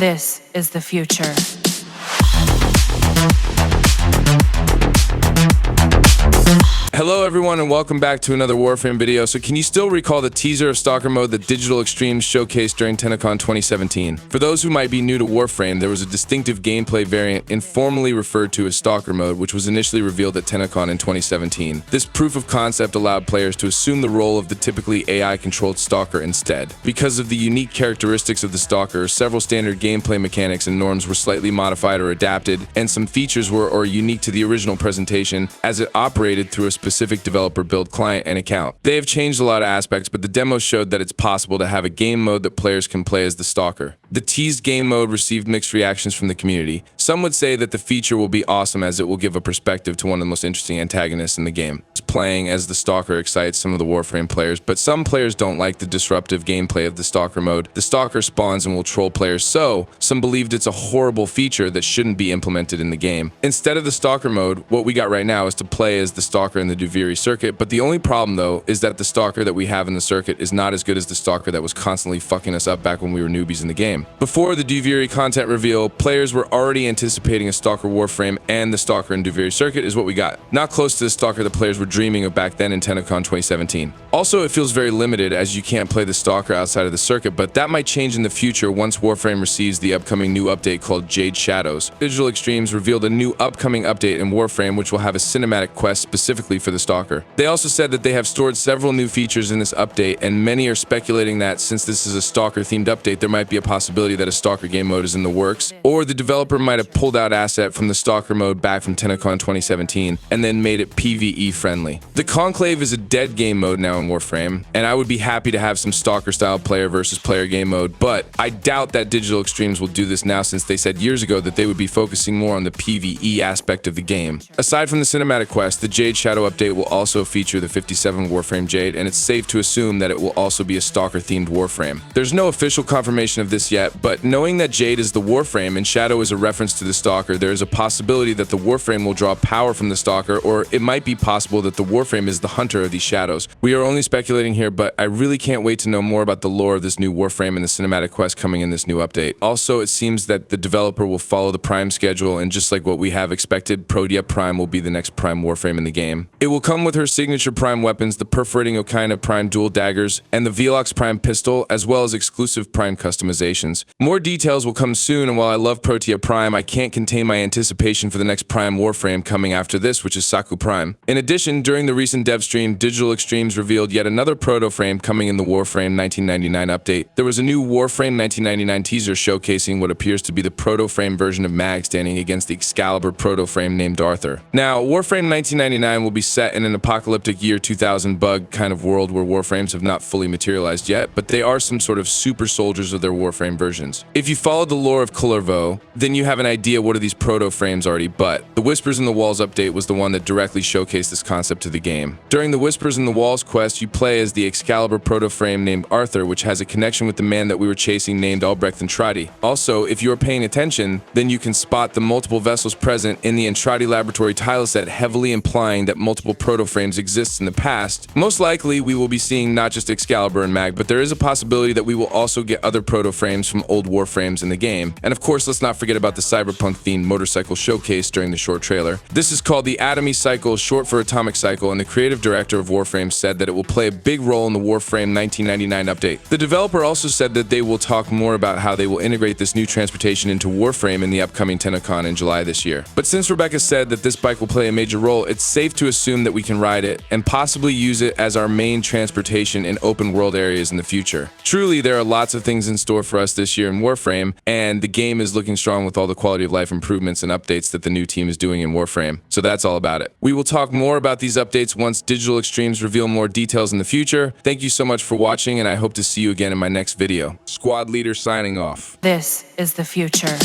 This is the future. Hello everyone and welcome back to another Warframe video. So can you still recall the teaser of Stalker mode that Digital Extremes showcased during TennoCon 2017? For those who might be new to Warframe, there was a distinctive gameplay variant informally referred to as Stalker mode, which was initially revealed at TennoCon in 2017. This proof of concept allowed players to assume the role of the typically AI-controlled Stalker instead. Because of the unique characteristics of the Stalker, several standard gameplay mechanics and norms were slightly modified or adapted, and some features were unique to the original presentation as it operated through a specific developer build client and account. They have changed a lot of aspects, but the demo showed that it's possible to have a game mode that players can play as the Stalker. The teased game mode received mixed reactions from the community. Some would say that the feature will be awesome as it will give a perspective to one of the most interesting antagonists in the game. Playing as the Stalker excites some of the Warframe players, but some players don't like the disruptive gameplay of the Stalker mode. The Stalker spawns and will troll players, so some believed it's a horrible feature that shouldn't be implemented in the game. Instead of the Stalker mode, what we got right now is to play as the Stalker in the Duviri circuit, but the only problem though is that the Stalker that we have in the circuit is not as good as the Stalker that was constantly fucking us up back when we were newbies in the game. Before the Duviri content reveal, players were already anticipating a Stalker Warframe, and the Stalker in Duviri circuit is what we got. Not close to the Stalker that players were dreaming of back then in TennoCon 2017. Also, it feels very limited as you can't play the Stalker outside of the circuit, but that might change in the future once Warframe receives the upcoming new update called Jade Shadows. Digital Extremes revealed a new upcoming update in Warframe which will have a cinematic quest specifically for the Stalker. They also said that they have stored several new features in this update, and many are speculating that since this is a Stalker themed update, there might be a possibility that a Stalker game mode is in the works, or the developer might have pulled out asset from the Stalker mode back from TennoCon 2017 and then made it PvE friendly. The Conclave is a dead game mode now in Warframe, and I would be happy to have some Stalker style player versus player game mode, but I doubt that Digital Extremes will do this now since they said years ago that they would be focusing more on the PvE aspect of the game. Aside from the cinematic quest, the Jade Shadow update will also feature the 57 Warframe Jade, and it's safe to assume that it will also be a Stalker themed Warframe. There's no official confirmation of this yet, but knowing that Jade is the Warframe and Shadow is a reference to the Stalker, there is a possibility that the Warframe will draw power from the Stalker, or it might be possible that the Warframe is the hunter of these shadows. We are only speculating here, but I really can't wait to know more about the lore of this new Warframe and the cinematic quest coming in this new update. Also, it seems that the developer will follow the Prime schedule, and just like what we have expected, PROTEA Prime will be the next Prime Warframe in the game. It will come with her signature Prime weapons, the Perforating Okaina Prime dual daggers, and the Velox Prime pistol, as well as exclusive Prime customizations. More details will come soon, and while I love PROTEA Prime, I can't contain my anticipation for the next Prime Warframe coming after this, which is Saku Prime. In addition, during the recent dev stream, Digital Extremes revealed yet another Protoframe coming in the Warframe 1999 update. There was a new Warframe 1999 teaser showcasing what appears to be the Protoframe version of Mag standing against the Excalibur Protoframe named Arthur. Now, Warframe 1999 will be set in an apocalyptic year 2000 bug kind of world where Warframes have not fully materialized yet, but they are some sort of super soldiers of their Warframe versions. If you follow the lore of Kullervo, then you have an idea what are these Protoframes already, but the Whispers in the Walls update was the one that directly showcased this concept to the game. During the Whispers in the Walls quest, you play as the Excalibur Protoframe named Arthur, which has a connection with the man that we were chasing named Albrecht Entrati. Also, if you are paying attention, then you can spot the multiple vessels present in the Entrati laboratory tileset, heavily implying that multiple Protoframes exist in the past. Most likely, we will be seeing not just Excalibur and Mag, but there is a possibility that we will also get other Protoframes from old Warframes in the game. And of course, let's not forget about the cyberpunk-themed motorcycle showcase during the short trailer. This is called the Atomy Cycle, short for Atomic Cycle, and the creative director of Warframe said that it will play a big role in the Warframe 1999 update. The developer also said that they will talk more about how they will integrate this new transportation into Warframe in the upcoming TennoCon in July this year. But since Rebecca said that this bike will play a major role, it's safe to assume that we can ride it and possibly use it as our main transportation in open world areas in the future. Truly, there are lots of things in store for us this year in Warframe, and the game is looking strong with all the quality of life improvements and updates that the new team is doing in Warframe. So that's all about it. We will talk more about these updates once Digital Extremes reveal more details in the future. Thank you so much for watching, and I hope to see you again in my next video. Squad Leader signing off. This is the future.